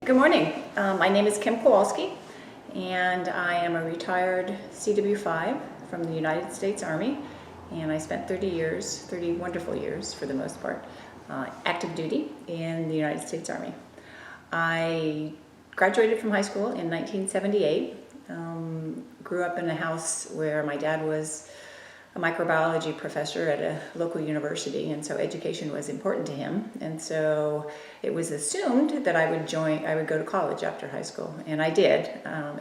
Good morning. My name is Kim Kowalski, and I am a retired CW5 from the United States Army, and I spent 30 wonderful years for the most part, active duty in the United States Army. I graduated from high school in 1978, grew up in a house where my dad was a microbiology professor at a local university, and so education was important to him, and so it was assumed that I would go to college after high school, and I did.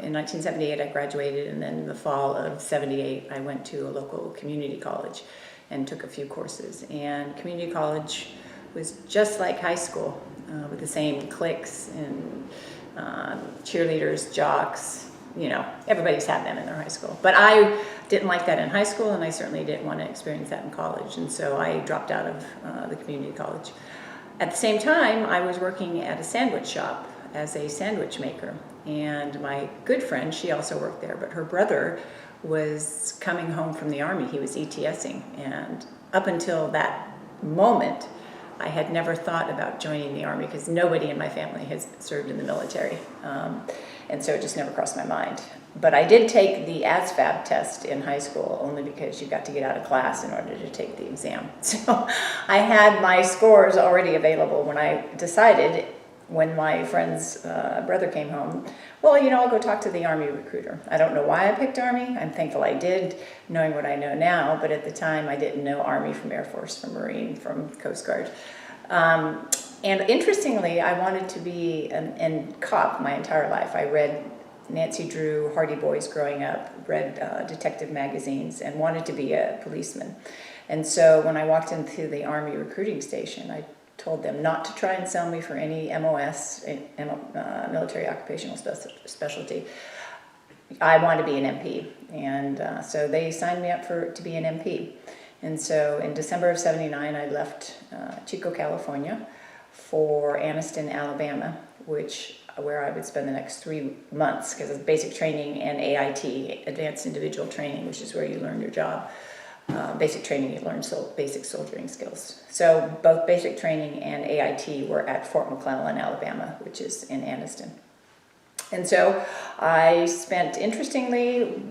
In 1978 I graduated, and then in the fall of 78 I went to a local community college and took a few courses, and community college was just like high school, with the same cliques and cheerleaders, jocks. You know, everybody's had them in their high school. But I didn't like that in high school, and I certainly didn't want to experience that in college, and so I dropped out of the community college. At the same time, I was working at a sandwich shop as a sandwich maker, and my good friend, she also worked there, but her brother was coming home from the Army. He was ETSing, and up until that moment, I had never thought about joining the Army because nobody in my family has served in the military. And so it just never crossed my mind. But I did take the ASVAB test in high school only because you got to get out of class in order to take the exam. So I had my scores already available when I decided, when my friend's brother came home, well, you know, I'll go talk to the Army recruiter. I don't know why I picked Army. I'm thankful I did, knowing what I know now, but at the time I didn't know Army from Air Force, from Marine, from Coast Guard. And interestingly, I wanted to be a cop my entire life. I read Nancy Drew, Hardy Boys growing up, read detective magazines, and wanted to be a policeman. And so when I walked into the Army recruiting station, I told them not to try and sell me for any MOS, military occupational specialty. I want to be an MP. And so they signed me up to be an MP. And so in December of '79, I left Chico, California, for Anniston, Alabama, where I would spend the next 3 months, because it's basic training and AIT, Advanced Individual Training, which is where you learn your job. Basic training, you learn basic soldiering skills. So both basic training and AIT were at Fort McClellan, Alabama, which is in Anniston. And so I spent, interestingly,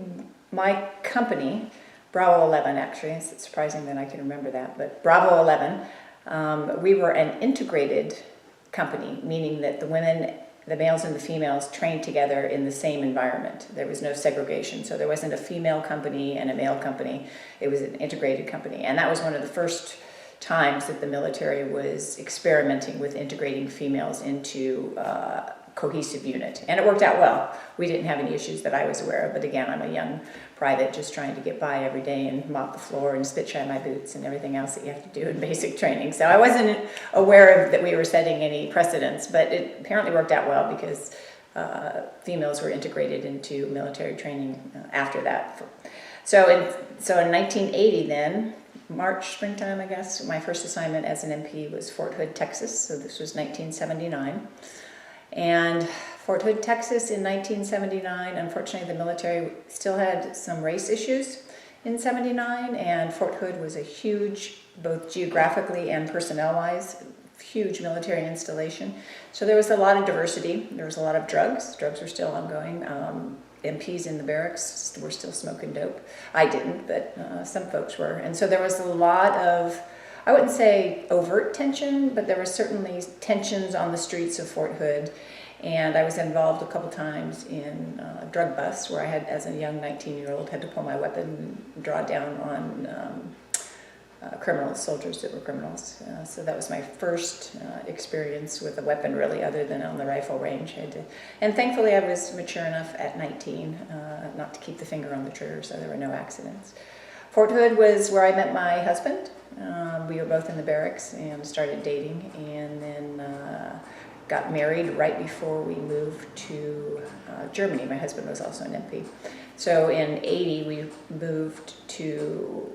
my company, Bravo 11, actually, it's surprising that I can remember that, but Bravo 11, we were an integrated company, meaning that the males and the females trained together in the same environment. There was no segregation, so there wasn't a female company and a male company. It was an integrated company, and that was one of the first times that the military was experimenting with integrating females into a cohesive unit, and it worked out well. We didn't have any issues that I was aware of, but again, I'm a young private just trying to get by every day and mop the floor and spit shine my boots and everything else that you have to do in basic training. So I wasn't aware of that we were setting any precedents, but it apparently worked out well because females were integrated into military training after that. So in 1980 then, March, springtime, I guess, my first assignment as an MP was Fort Hood, Texas. So this was 1979. And Fort Hood, Texas in 1979, unfortunately the military still had some race issues in '79, and Fort Hood was a huge, both geographically and personnel-wise, huge military installation. So there was a lot of diversity. There was a lot of drugs. Drugs were still ongoing. MPs in the barracks were still smoking dope. I didn't, but some folks were. And so there was a lot of, I wouldn't say overt tension, but there were certainly tensions on the streets of Fort Hood. And I was involved a couple times in a drug bust where I had, as a young 19-year-old, had to pull my weapon and draw down on criminals, soldiers that were criminals. So that was my first experience with a weapon, really, other than on the rifle range. And thankfully I was mature enough at 19 not to keep the finger on the trigger, so there were no accidents. Fort Hood was where I met my husband. We were both in the barracks and started dating, and then got married right before we moved to Germany. My husband was also an MP. So in '80 we moved to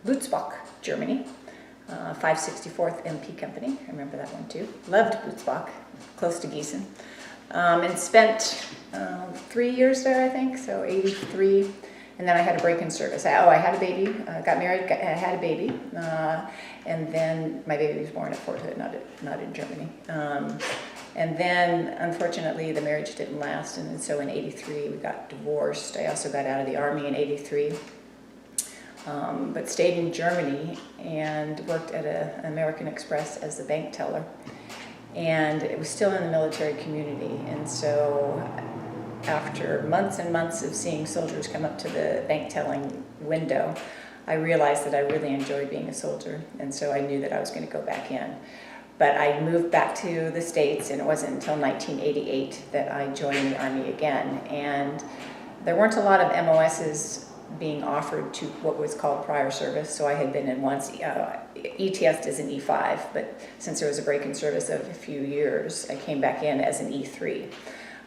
Butzbach, Germany, 564th MP Company. I remember that one too. Loved Butzbach, close to Gießen. And spent 3 years there, I think, so 83. And then I had a break in service. I had a baby, got married, had a baby, and then my baby was born at Fort Hood, not in Germany. And then, unfortunately, the marriage didn't last, and so in '83 we got divorced. I also got out of the Army in '83, but stayed in Germany and worked at an American Express as the bank teller. And it was still in the military community, and so after months and months of seeing soldiers come up to the bank telling window, I realized that I really enjoyed being a soldier, and so I knew that I was going to go back in. But I moved back to the States, and it wasn't until 1988 that I joined the Army again. And there weren't a lot of MOSs being offered to what was called prior service, so I had been in once. ETS is an E5, but since there was a break in service of a few years, I came back in as an E3.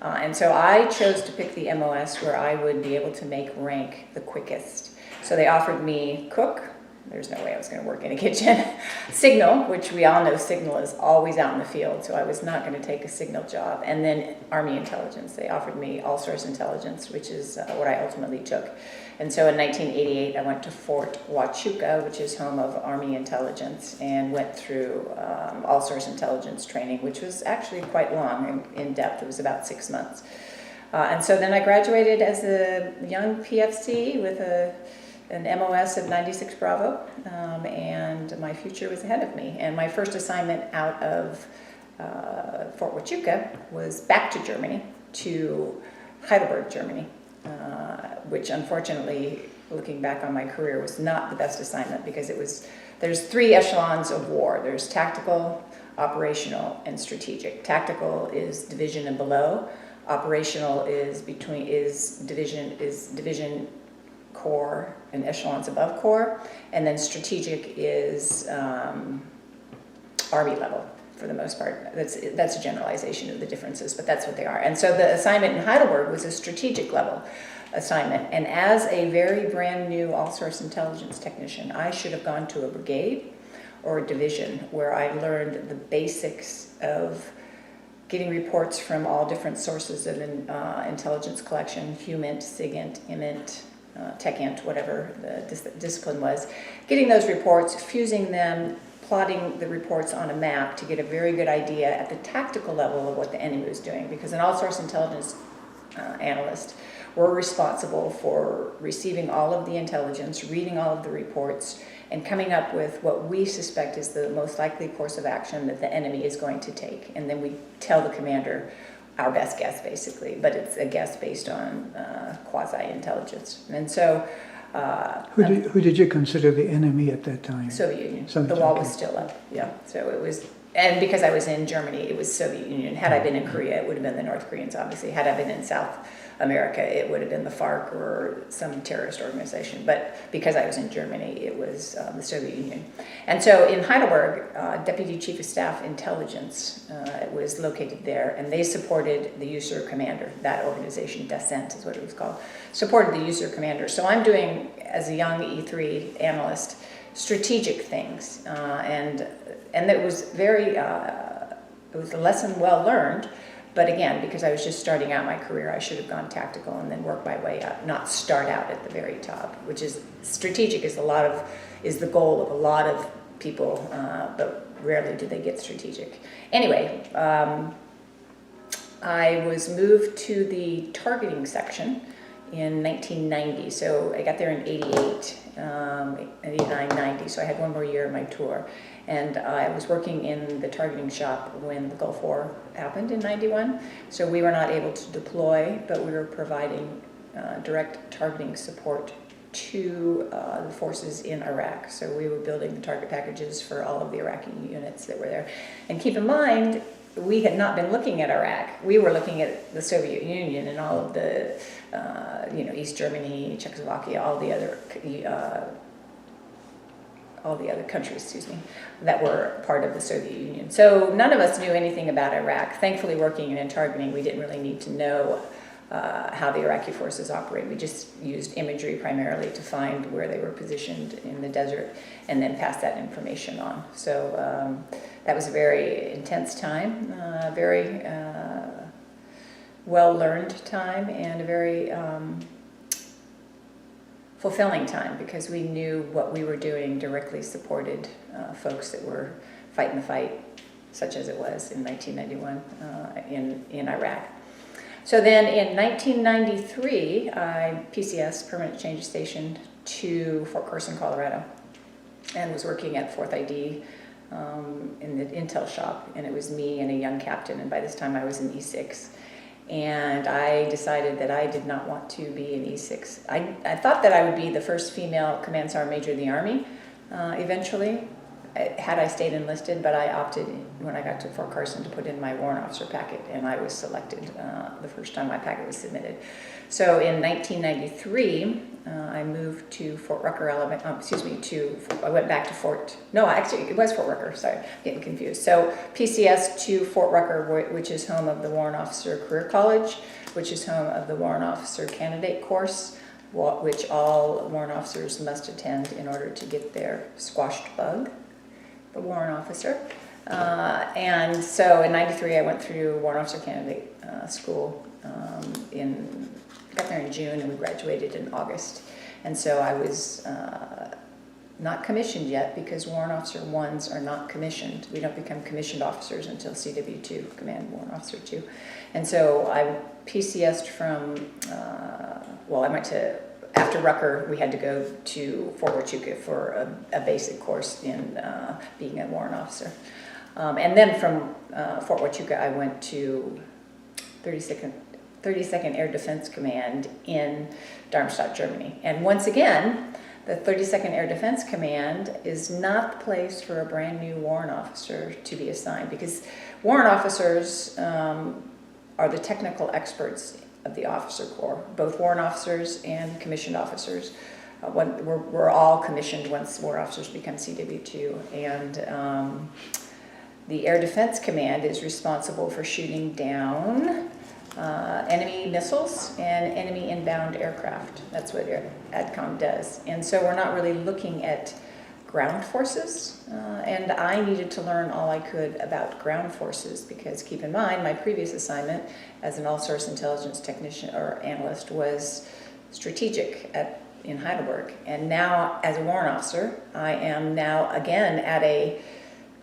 And so I chose to pick the MOS where I would be able to make rank the quickest. So they offered me cook. There's no way I was going to work in a kitchen. Signal, which we all know signal is always out in the field, so I was not going to take a signal job. And then Army intelligence. They offered me all-source intelligence, which is what I ultimately took. And so in 1988, I went to Fort Huachuca, which is home of Army intelligence, and went through all-source intelligence training, which was actually quite long and in depth. It was about 6 months. And so then I graduated as a young PFC with an MOS of 96 Bravo, and my future was ahead of me. And my first assignment out of Fort Huachuca was back to Germany, to Heidelberg, Germany, which unfortunately, looking back on my career, was not the best assignment because there's 3 echelons of war. There's tactical, operational, and strategic. Tactical is division and below. Operational is division, corps, and echelons above corps, and then strategic is Army level for the most part. That's a generalization of the differences, but that's what they are. And so the assignment in Heidelberg was a strategic level assignment, and as a very brand new all-source intelligence technician, I should have gone to a brigade or a division where I learned the basics of getting reports from all different sources of intelligence collection, HUMINT, SIGINT, IMINT, TechInt, whatever the discipline was, getting those reports, fusing them, plotting the reports on a map to get a very good idea at the tactical level of what the enemy was doing, because an all-source intelligence analyst were responsible for receiving all of the intelligence, reading all of the reports, and coming up with what we suspect is the most likely course of action that the enemy is going to take. And then we tell the commander our best guess, basically, but it's a guess based on quasi-intelligence. And so... Who did you consider the enemy at that time? Soviet Union. The wall was still up, yeah. So it was... And because I was in Germany, it was Soviet Union. Had I been in Korea, it would have been the North Koreans, obviously. Had I been in South America, it would have been the FARC or some terrorist organization. But because I was in Germany, it was the Soviet Union. And so in Heidelberg, Deputy Chief of Staff Intelligence was located there, and they supported the USAR commander. That organization, Descent is what it was called, supported the USAR commander. So I'm doing, as a young E3 analyst, strategic things, and it was very, it was a lesson well learned, but again, because I was just starting out my career, I should have gone tactical and then work my way up, not start out at the very top, which is, strategic is the goal of a lot of people, but rarely do they get strategic. Anyway, I was moved to the targeting section in 1990, so I got there in 88, 89, 90, so I had one more year of my tour. And I was working in the targeting shop when the Gulf War happened in 91, so we were not able to deploy, but we were providing direct targeting support to the forces in Iraq. So we were building the target packages for all of the Iraqi units that were there. And keep in mind, we had not been looking at Iraq. We were looking at the Soviet Union and all of the, East Germany, Czechoslovakia, all the other countries, that were part of the Soviet Union. So none of us knew anything about Iraq. Thankfully, working in targeting, we didn't really need to know how the Iraqi forces operate. We just used imagery primarily to find where they were positioned in the desert and then pass that information on. So that was a very intense time, very well-learned time, and a very fulfilling time, because we knew what we were doing directly supported folks that were fighting the fight such as it was in 1991 in Iraq. So then in 1993, I PCS, Permanent Change Station, to Fort Carson, Colorado, and was working at 4th ID in the Intel shop, and it was me and a young captain, and by this time I was in E6. And I decided that I did not want to be in E6. I thought that I would be the first female Command Sergeant Major of the Army eventually, had I stayed enlisted, but I opted when I got to Fort Carson to put in my warrant officer packet, and I was selected the first time my packet was submitted. So in 1993, I moved to Fort Rucker, Alabama. I went back to actually it was Fort Rucker. Sorry, I'm getting confused. So PCS to Fort Rucker, which is home of the Warrant Officer Career College, which is home of the Warrant Officer Candidate Course, which all warrant officers must attend in order to get their squashed bug, the warrant officer. And so in 93, I went through warrant officer candidate school. Got there in June, and we graduated in August. And so I was not commissioned yet, because warrant officer 1s are not commissioned. We don't become commissioned officers until CW2, Command Warrant Officer 2. And so I PCS'd from, I went to, after Rucker, we had to go to Fort Huachuca for a basic course in being a warrant officer. And then from Fort Huachuca, I went to 32nd Air Defense Command in Darmstadt, Germany. And once again, the 32nd Air Defense Command is not the place for a brand new warrant officer to be assigned, because warrant officers are the technical experts of the officer corps, both warrant officers and commissioned officers. We're all commissioned once warrant officers become CW2, and the Air Defense Command is responsible for shooting down enemy missiles and enemy inbound aircraft. That's what ADCOM does. And so we're not really looking at ground forces, and I needed to learn all I could about ground forces, because keep in mind, my previous assignment as an all-source intelligence technician or analyst was strategic in Heidelberg. And now as a warrant officer, I am now again at a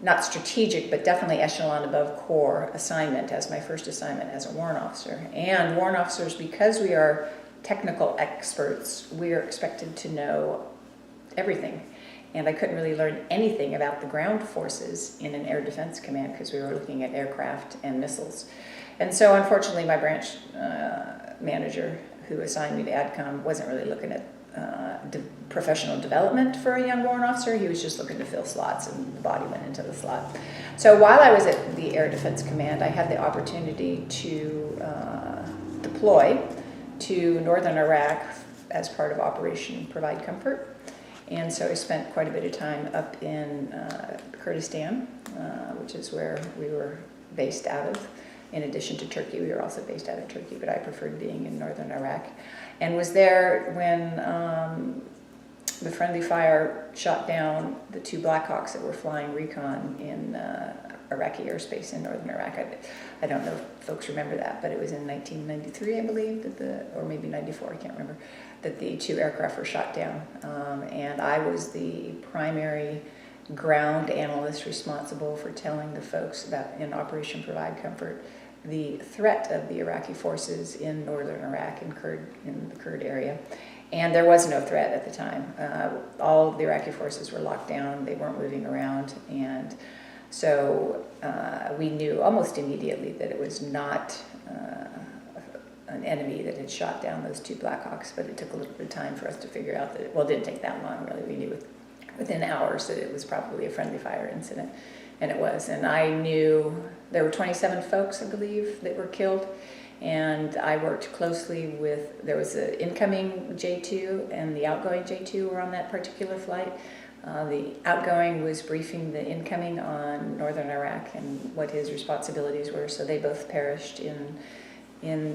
not strategic, but definitely echelon above corps assignment as my first assignment as a warrant officer. And warrant officers, because we are technical experts, we are expected to know everything. And I couldn't really learn anything about the ground forces in an air defense command, because we were looking at aircraft and missiles. And so unfortunately, my branch manager who assigned me to ADCOM wasn't really looking at professional development for a young warrant officer. He was just looking to fill slots, and the body went into the slot. So while I was at the Air Defense Command, I had the opportunity to deploy to northern Iraq as part of Operation Provide Comfort. And so I spent quite a bit of time up in Kurdistan, which is where we were based out of. In addition to Turkey, we were also based out of Turkey, but I preferred being in northern Iraq. And was there when the friendly fire shot down the 2 Blackhawks that were flying recon in Iraqi airspace in northern Iraq. I don't know if folks remember that, but it was in 1993, I believe, or maybe 94, I can't remember, that the 2 aircraft were shot down. And I was the primary ground analyst responsible for telling the folks about, in Operation Provide Comfort, the threat of the Iraqi forces in northern Iraq, in the Kurd area. And there was no threat at the time. All of the Iraqi forces were locked down. They weren't moving around. And so we knew almost immediately that it was not an enemy that had shot down those 2 Blackhawks, but it took a little bit of time for us to figure out that, well, it didn't take that long, really. We knew within hours that it was probably a friendly fire incident, and it was. And I knew there were 27 folks, I believe, that were killed, and I worked closely with, there was an incoming J2 and the outgoing J2 were on that particular flight. The outgoing was briefing the incoming on northern Iraq and what his responsibilities were, so they both perished in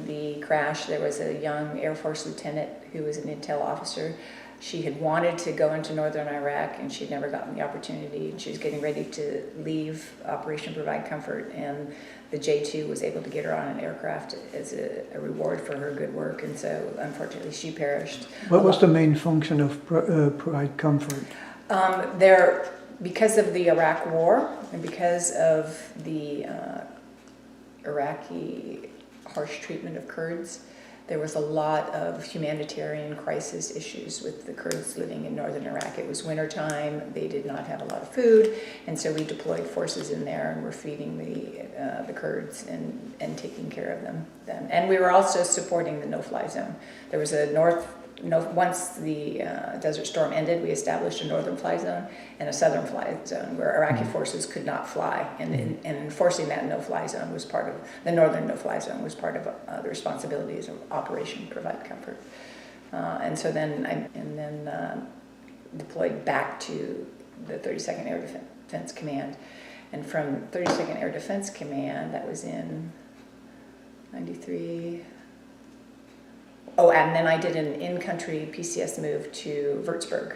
the crash. There was a young Air Force lieutenant who was an intel officer. She had wanted to go into northern Iraq, and she'd never gotten the opportunity, and she was getting ready to leave Operation Provide Comfort, and the J2 was able to get her on an aircraft as a reward for her good work, and so unfortunately she perished. What was the main function of Provide Comfort? because of the Iraq War and because of the Iraqi harsh treatment of Kurds, there was a lot of humanitarian crisis issues with the Kurds living in northern Iraq. It was wintertime, they did not have a lot of food, and so we deployed forces in there and were feeding the Kurds and taking care of them. And we were also supporting the no-fly zone. There was a once the Desert Storm ended, we established a northern fly zone and a southern fly zone where Iraqi forces could not fly. And enforcing that no-fly zone was part of, the northern no-fly zone was part of the responsibilities of Operation Provide Comfort. And so then I deployed back to the 32nd Air Defense Command. And from 32nd Air Defense Command, that was in 93. Oh, and then I did an in-country PCS move to Würzburg,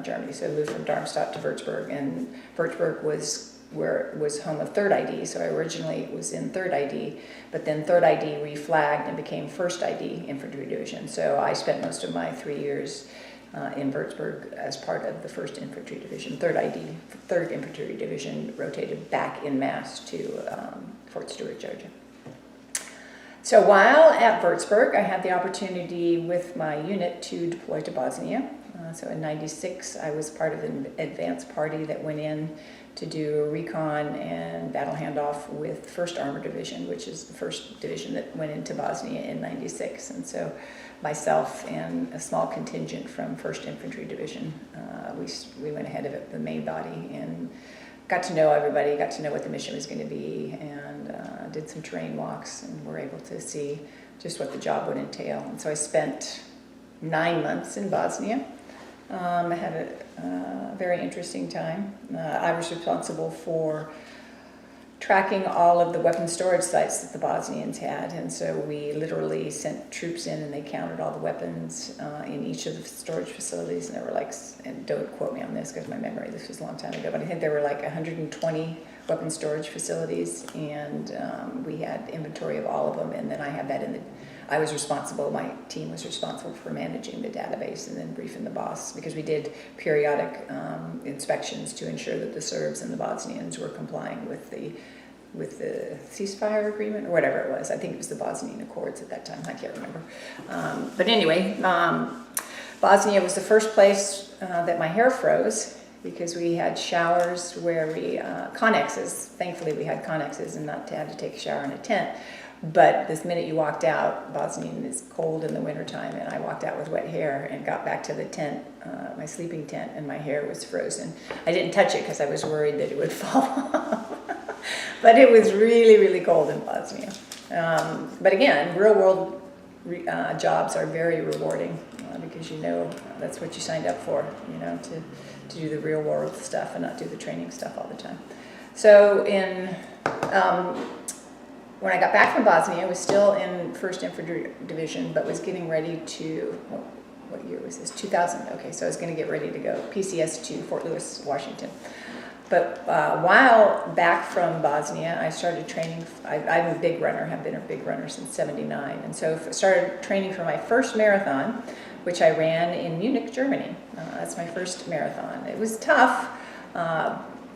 Germany. So I moved from Darmstadt to Würzburg, and Würzburg was home of 3rd ID. So I originally was in 3rd ID, but then 3rd ID reflagged and became 1st ID Infantry Division. So I spent most of my 3 years in Würzburg as part of the 1st Infantry Division. 3rd Infantry Division rotated back en masse to Fort Stewart, Georgia. So while at Würzburg, I had the opportunity with my unit to deploy to Bosnia. So in '96, I was part of an advance party that went in to do recon and battle handoff with 1st Armored Division, which is the 1st division that went into Bosnia in '96. And so myself and a small contingent from 1st Infantry Division, we went ahead of it, the main body, and got to know everybody, got to know what the mission was going to be, and did some terrain walks, and were able to see just what the job would entail. And so I spent 9 months in Bosnia. I had a very interesting time. I was responsible for tracking all of the weapon storage sites that the Bosnians had, and so we literally sent troops in and they counted all the weapons in each of the storage facilities, and there were like, and don't quote me on this because my memory, this was a long time ago, but I think there were like 120 weapon storage facilities, and we had inventory of all of them, and then I had that my team was responsible for managing the database and then briefing the boss, because we did periodic inspections to ensure that the Serbs and the Bosnians were complying with the ceasefire agreement, or whatever it was. I think it was the Bosnian Accords at that time, I can't remember. But anyway, Bosnia was the first place that my hair froze, because we had showers where connexes, thankfully we had connexes and not had to take a shower in a tent. But this minute you walked out, Bosnian is cold in the wintertime, and I walked out with wet hair and got back to the tent, my sleeping tent, and my hair was frozen. I didn't touch it because I was worried that it would fall off. But it was really, really cold in Bosnia. But again, real world jobs are very rewarding because that's what you signed up for, to do the real world stuff and not do the training stuff all the time. So when I got back from Bosnia, I was still in 1st Infantry Division, but was getting ready to, what year was this? 2000. Okay, so I was going to get ready to go PCS to Fort Lewis, Washington. But while back from Bosnia, I started training. I'm a big runner, have been a big runner since '79. And so I started training for my first marathon, which I ran in Munich, Germany. That's my first marathon. It was tough.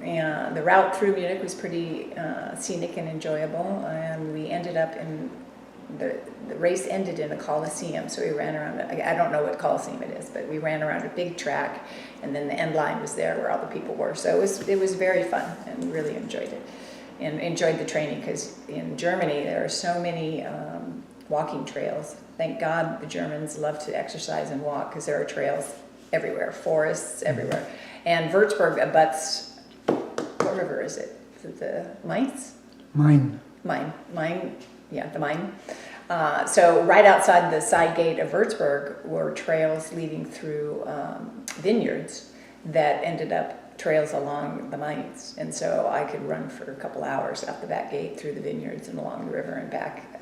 And the route through Munich was pretty scenic and enjoyable, and we ended up in the race ended in a coliseum, so we ran around. I don't know what coliseum it is, but we ran around a big track, and then the end line was there where all the people were. So it was very fun, and really enjoyed it, and enjoyed the training, because in Germany there are so many walking trails. Thank God the Germans love to exercise and walk, because there are trails everywhere, forests everywhere, and Würzburg abuts. What river is it? Is it the Mainz? Main, yeah, the Main. So right outside the side gate of Würzburg were trails leading through vineyards that ended up trails along the Mainz. And so I could run for a couple hours out the back gate through the vineyards and along the river and back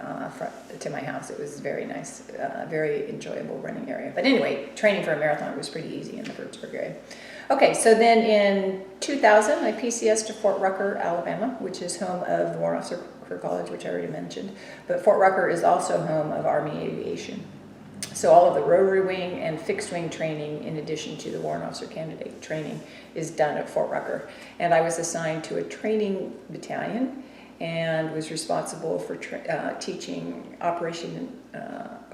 to my house. It was very nice, very enjoyable running area. But anyway, training for a marathon was pretty easy in the Würzburg area. Okay, so then in 2000, I PCS to Fort Rucker, Alabama, which is home of the Warrant Officer College, which I already mentioned. But Fort Rucker is also home of Army Aviation. So all of the rotary wing and fixed wing training, in addition to the Warrant Officer candidate training, is done at Fort Rucker. And I was assigned to a training battalion and was responsible for teaching operation,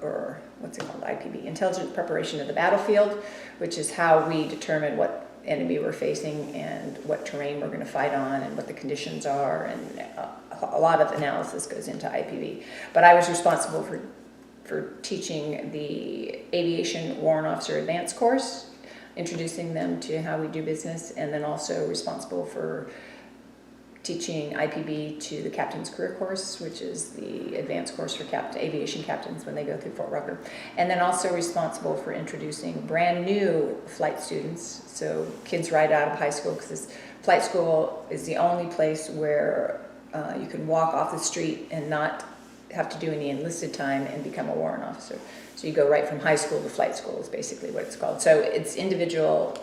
or what's it called, IPB, intelligence preparation of the battlefield, which is how we determine what enemy we're facing and what terrain we're going to fight on and what the conditions are, and a lot of analysis goes into IPB. But I was responsible for teaching the Aviation Warrant Officer Advanced course, introducing them to how we do business, and then also responsible for teaching IPB to the Captain's Career Course, which is the advanced course for aviation captains when they go through Fort Rucker. And then also responsible for introducing brand new flight students, so kids right out of high school, because flight school is the only place where you can walk off the street and not have to do any enlisted time and become a warrant officer. So you go right from high school to flight school is basically what it's called. So it's individual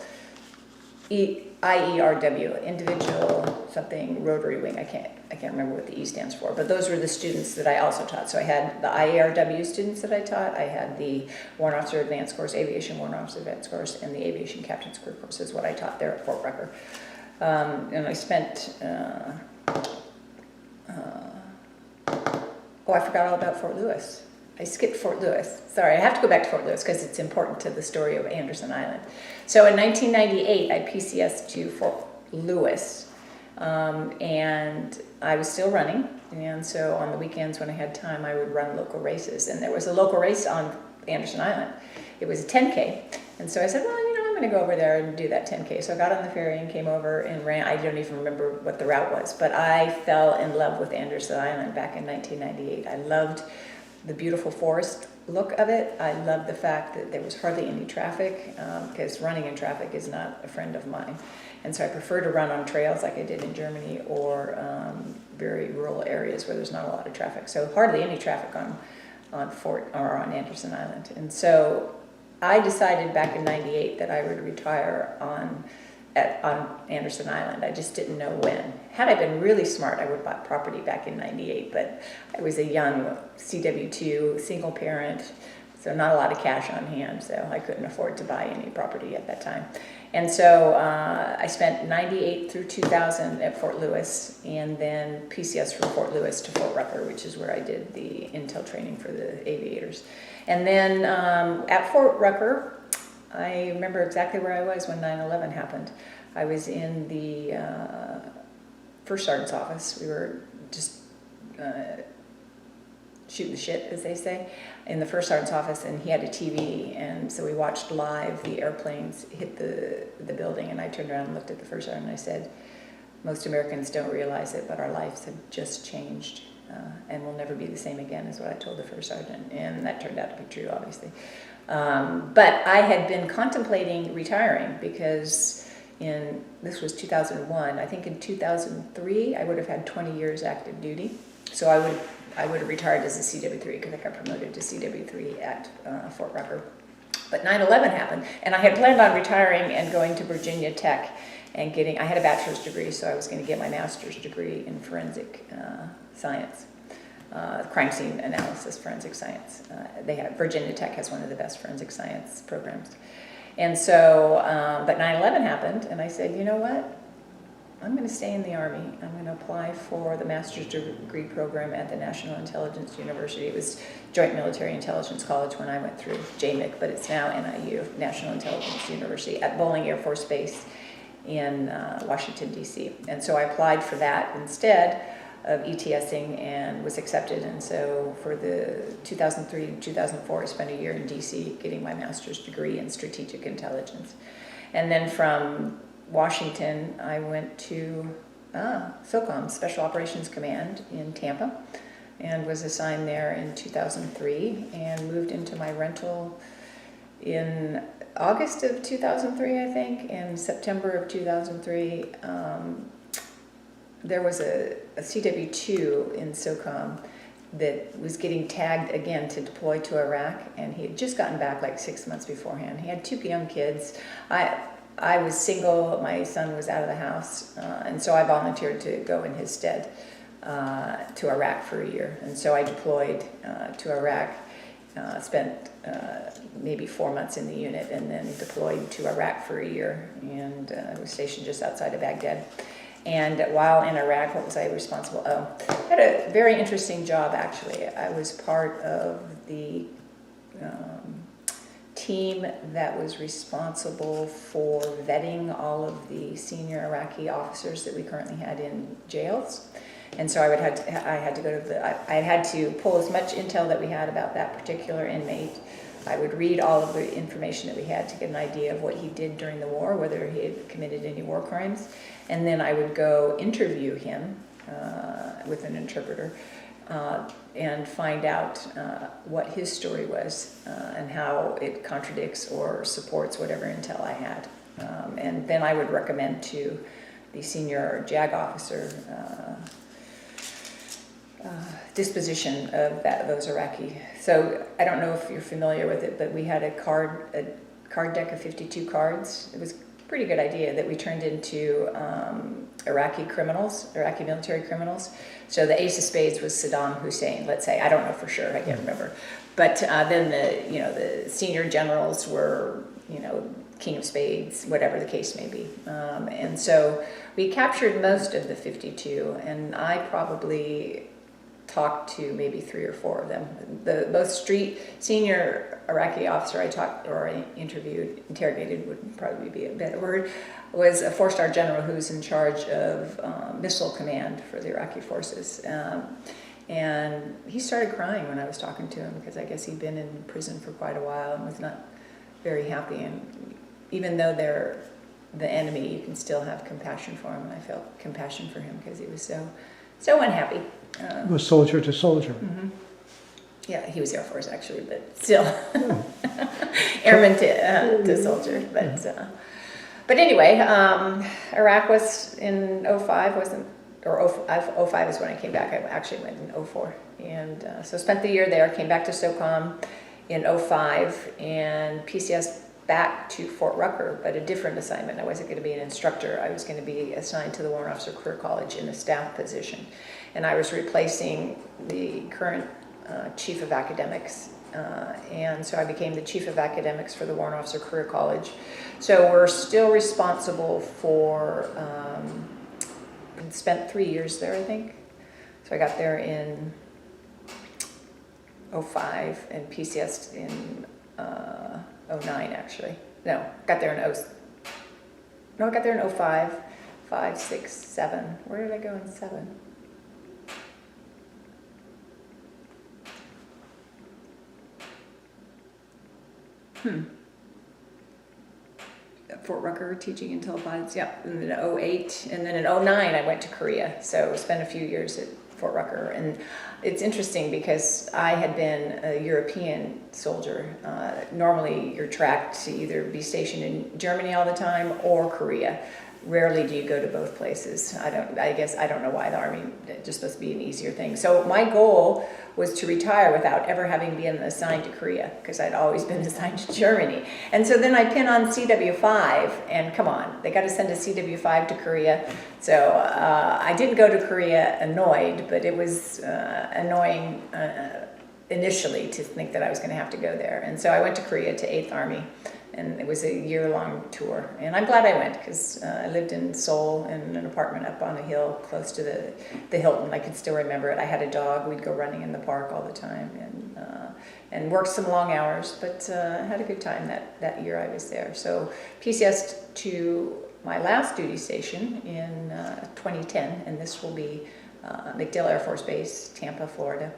IERW, individual something rotary wing. I can't remember what the E stands for, but those were the students that I also taught. So I had the IERW students that I taught. I had the Warrant Officer Advanced course, Aviation Warrant Officer Advanced course, and the Aviation Captain's Career course is what I taught there at Fort Rucker. And I spent oh, I forgot all about Fort Lewis. I skipped Fort Lewis. Sorry, I have to go back to Fort Lewis because it's important to the story of Anderson Island. So in 1998, I PCSed to Fort Lewis, and I was still running. And so on the weekends when I had time, I would run local races. And there was a local race on Anderson Island. It was a 10K. And so I said, well, I'm going to go over there and do that 10K. So I got on the ferry and came over and ran. I don't even remember what the route was, but I fell in love with Anderson Island back in 1998. I loved the beautiful forest look of it. I loved the fact that there was hardly any traffic, because running in traffic is not a friend of mine. And so I prefer to run on trails like I did in Germany, or very rural areas where there's not a lot of traffic. So hardly any traffic on on Anderson Island. And so I decided back in '98 that I would retire on Anderson Island. I just didn't know when. Had I been really smart, I would have bought property back in '98, but I was a young CW2, single parent, so not a lot of cash on hand, so I couldn't afford to buy any property at that time. And so I spent '98 through 2000 at Fort Lewis, and then PCS from Fort Lewis to Fort Rucker, which is where I did the intel training for the aviators. And then at Fort Rucker, I remember exactly where I was when 9/11 happened. I was in the first sergeant's office. We were just shooting the shit, as they say, in the first sergeant's office, and he had a TV, and so we watched live the airplanes hit the building, and I turned around and looked at the first sergeant and I said, most Americans don't realize it, but our lives have just changed, and will never be the same again, is what I told the first sergeant, and that turned out to be true, obviously. But I had been contemplating retiring because this was 2001. I think in 2003 I would have had 20 years active duty, so I would have retired as a CW3 because I got promoted to CW3 at Fort Rucker. But 9/11 happened, and I had planned on retiring and going to Virginia Tech and I had a bachelor's degree, so I was going to get my master's degree in forensic science. Crime scene analysis, forensic science. Virginia Tech has one of the best forensic science programs. And so, but 9/11 happened, and I said, you know what? I'm going to stay in the Army. I'm going to apply for the master's degree program at the National Intelligence University. It was Joint Military Intelligence College when I went through JMIC, but it's now NIU, National Intelligence University, at Bolling Air Force Base in Washington, D.C. And so I applied for that instead of ETSing and was accepted. And so for the 2003 to 2004, I spent a year in DC getting my master's degree in strategic intelligence. And then from Washington, I went to SOCOM, Special Operations Command in Tampa, and was assigned there in 2003 and moved into my rental in August of 2003, I think. In September of 2003, there was a CW2 in SOCOM that was getting tagged again to deploy to Iraq, and he had just gotten back like 6 months beforehand. He had 2 young kids. I was single, my son was out of the house, and so I volunteered to go in his stead to Iraq for a year. And so I deployed to Iraq spent maybe 4 months in the unit, and then deployed to Iraq for a year, and was stationed just outside of Baghdad. And while in Iraq, what was I responsible? Oh, I had a very interesting job, actually. I was part of the team that was responsible for vetting all of the senior Iraqi officers that we currently had in jails. And so I had to pull as much intel that we had about that particular inmate. I would read all of the information that we had to get an idea of what he did during the war, whether he had committed any war crimes. And then I would go interview him with an interpreter and find out what his story was and how it contradicts or supports whatever intel I had. And then I would recommend to the senior JAG officer disposition of those Iraqi. So I don't know if you're familiar with it, but we had a card deck of 52 cards. It was a pretty good idea that we turned into Iraqi military criminals. So the ace of spades was Saddam Hussein, let's say. I don't know for sure, I can't remember. But then the senior generals were, king of spades, whatever the case may be. And so we captured most of the 52, and I probably talked to maybe 3 or 4 of them. The most senior Iraqi officer I talked or I interrogated would probably be a better word, was a 4-star general who was in charge of missile command for the Iraqi forces. And he started crying when I was talking to him, because I guess he'd been in prison for quite a while and was not very happy. And even though they're the enemy, you can still have compassion for him. And I felt compassion for him because he was so unhappy. It was soldier to soldier. Mm-hmm. Yeah, he was Air Force actually, but still airman to soldier. But anyway, Iraq was in 05, or 05 is when I came back. I actually went in 04. And so spent the year there, came back to SOCOM in 05, and PCS back to Fort Rucker, but a different assignment. I wasn't going to be an instructor. I was going to be assigned to the Warrant Officer Career College in a staff position. And I was replacing the current chief of academics. And so I became the chief of academics for the Warrant Officer Career College. So we're still responsible for, spent 3 years there, I think. So I got there in 05 and PCS in 09 actually. No, got there in I got there in 05, 5, 6, 7. Where did I go in 7? Fort Rucker, teaching until pilots, yep. And then 08, and then in 09 I went to Korea. So spent a few years at Fort Rucker. And it's interesting because I had been a European soldier. Normally you're tracked to either be stationed in Germany all the time or Korea. Rarely do you go to both places. I don't know why. The Army, it's just supposed to be an easier thing. So my goal was to retire without ever having been assigned to Korea, because I'd always been assigned to Germany. And so then I pin on CW5, and come on, they got to send a CW5 to Korea. So I didn't go to Korea annoyed, but it was annoying initially to think that I was going to have to go there. And so I went to Korea, to 8th Army. And it was a year-long tour. And I'm glad I went, because I lived in Seoul in an apartment up on a hill close to the Hilton. I can still remember it. I had a dog. We'd go running in the park all the time and worked some long hours, but had a good time that year I was there. So PCS to my last duty station in 2010, and this will be MacDill Air Force Base, Tampa, Florida,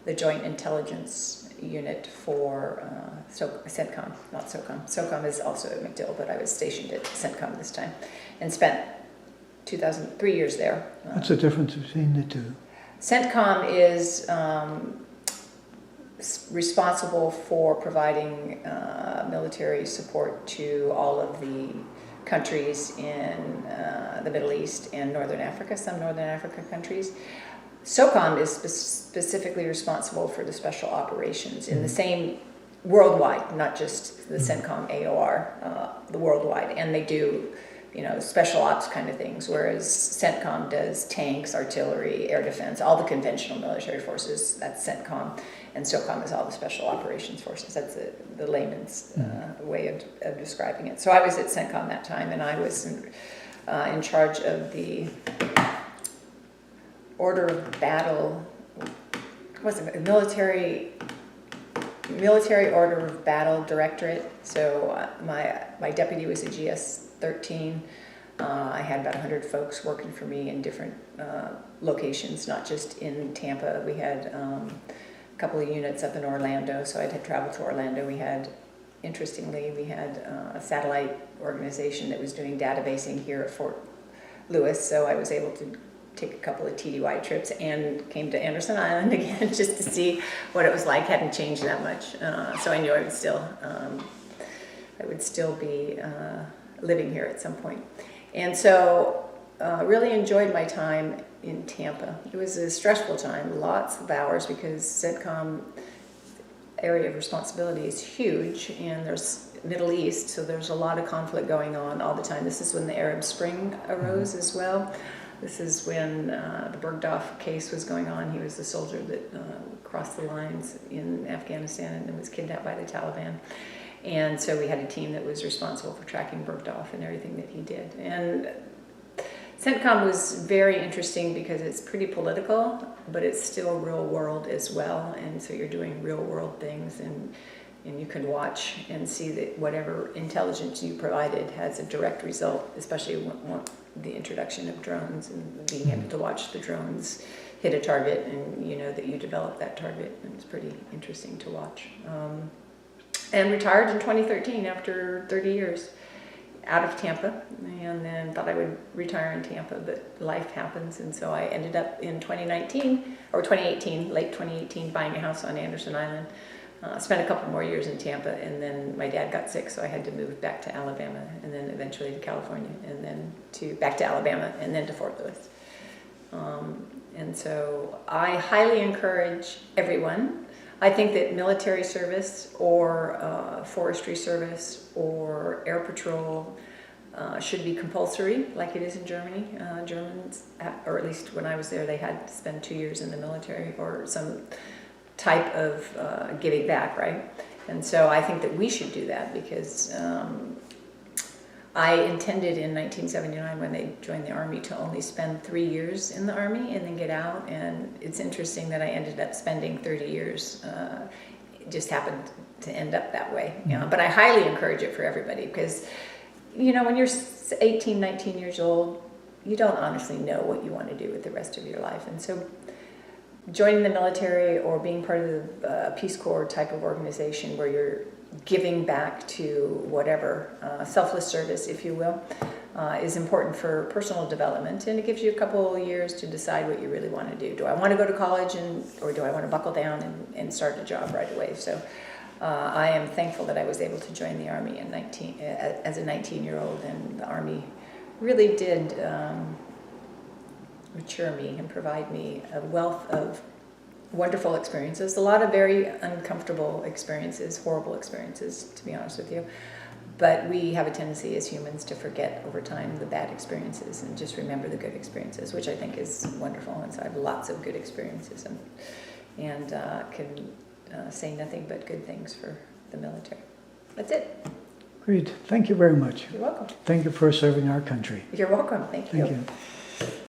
the Joint Intelligence Unit for CENTCOM, not SOCOM. SOCOM is also at MacDill, but I was stationed at CENTCOM this time and spent 3 years there. What's the difference between the two? CENTCOM is responsible for providing military support to all of the countries in the Middle East and Northern Africa, some Northern Africa countries. SOCOM is specifically responsible for the special operations in the same worldwide, not just the CENTCOM AOR, the worldwide. And they do, special ops kind of things, whereas CENTCOM does tanks, artillery, air defense, all the conventional military forces. That's CENTCOM, and SOCOM is all the special operations forces. That's the layman's way of describing it. So I was at CENTCOM that time, and I was in charge of the Order of Battle. Was it military Order of Battle Directorate? So my deputy was a GS-13. I had about 100 folks working for me in different locations, not just in Tampa. We had a couple of units up in Orlando, so I'd had traveled to Orlando. Interestingly, we had a satellite organization that was doing databasing here at Fort Lewis, so I was able to take a couple of TDY trips and came to Anderson Island again just to see what it was like. Hadn't changed that much, so I knew I would still be living here at some point. And so really enjoyed my time in Tampa. It was a stressful time, lots of hours, because CENTCOM area of responsibility is huge, and there's Middle East, so there's a lot of conflict going on all the time. This is when the Arab Spring arose as well. This is when the Bergdorf case was going on. He was the soldier that crossed the lines in Afghanistan and then was kidnapped by the Taliban. And so we had a team that was responsible for tracking Bergdorf and everything that he did. And CENTCOM was very interesting because it's pretty political, but it's still real world as well. And so you're doing real world things, and you can watch and see that whatever intelligence you provided has a direct result, especially when the introduction of drones and being able to watch the drones hit a target, and you know that you developed that target, and it's pretty interesting to watch. And retired in 2013 after 30 years out of Tampa, and then thought I would retire in Tampa, but life happens, and so I ended up in 2018, late 2018, buying a house on Anderson Island. Spent a couple more years in Tampa, and then my dad got sick, so I had to move back to Alabama, and then eventually to California, and then back to Alabama, and then to Fort Lewis. And so I highly encourage everyone. I think that military service or forestry service or air patrol should be compulsory, like it is in Germany. Germans, or at least when I was there, they had to spend 2 years in the military or some type of giving back, right? And so I think that we should do that, because I intended in 1979 when they joined the Army to only spend 3 years in the Army and then get out, and it's interesting that I ended up spending 30 years. It just happened to end up that way. But I highly encourage it for everybody, because when you're 18, 19 years old, you don't honestly know what you want to do with the rest of your life. And so joining the military or being part of the Peace Corps type of organization where you're giving back to whatever, selfless service, if you will, is important for personal development, and it gives you a couple of years to decide what you really want to do. Do I want to go to college, or do I want to buckle down and start a job right away? So I am thankful that I was able to join the Army as a 19-year-old, and the Army really did mature me and provide me a wealth of wonderful experiences, a lot of very uncomfortable experiences, horrible experiences, to be honest with you. But we have a tendency as humans to forget over time the bad experiences and just remember the good experiences, which I think is wonderful. And so I have lots of good experiences, and can say nothing but good things for the military. That's it. Great. Thank you very much. You're welcome. Thank you for serving our country. You're welcome. Thank you. Thank you.